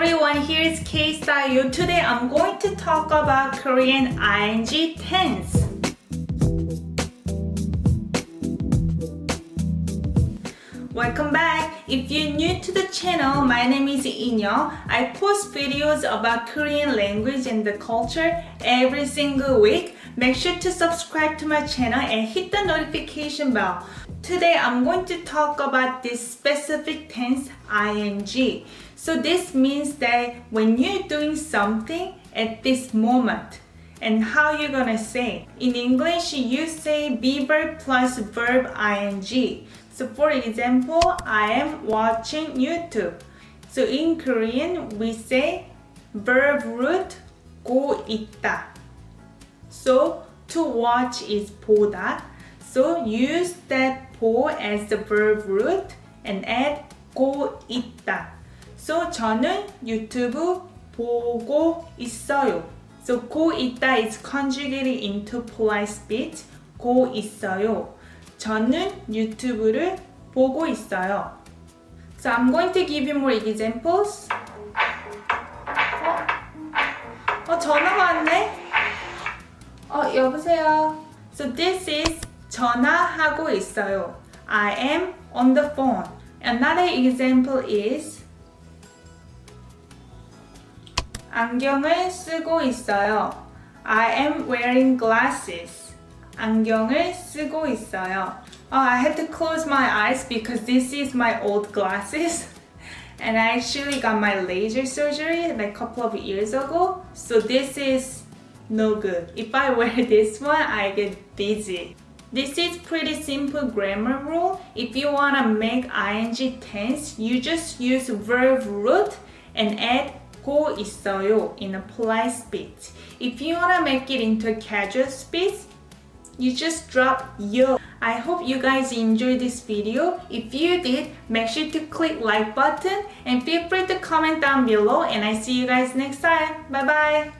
everyone, here is KSTYLEyo. Today I'm going to talk about Korean ing tense. Welcome back. If you're new to the channel, my name is Inyo. I post videos about Korean language and the culture every single week. Make sure to subscribe to my channel and hit the notification bell. Today I'm going to talk about this specific tense ing. So this means that when you're doing something at this moment and how you're gonna say. In English, you say be verb plus verb ing. So for example, I am watching YouTube. So in Korean, we say verb root 고 있다. So to watch is 보다. So use that 보 as the verb root and add 고 있다. So 저는 유튜브 보고 있어요. So 고 있다 is conjugated into polite speech. 고 있어요. 저는 유튜브를 보고 있어요. So I'm going to give you more examples. 전화가 왔네? 여보세요. So this is 전화하고 있어요. I am on the phone. Another example is 안경을 쓰고 있어요. I am wearing glasses. 안경을 쓰고 있어요. I had to close my eyes because this is my old glasses. And I actually got my laser surgery like a couple of years ago. So this is no good. If I wear this one, I get dizzy. This is pretty simple grammar rule. If you want to make ing tense, you just use verb root and add 고 있어요 in a polite speech. If you want to make it into a casual speech, you just drop yo. I hope you guys enjoyed this video. If you did, make sure to click like button and feel free to comment down below, and I see you guys next time. Bye bye.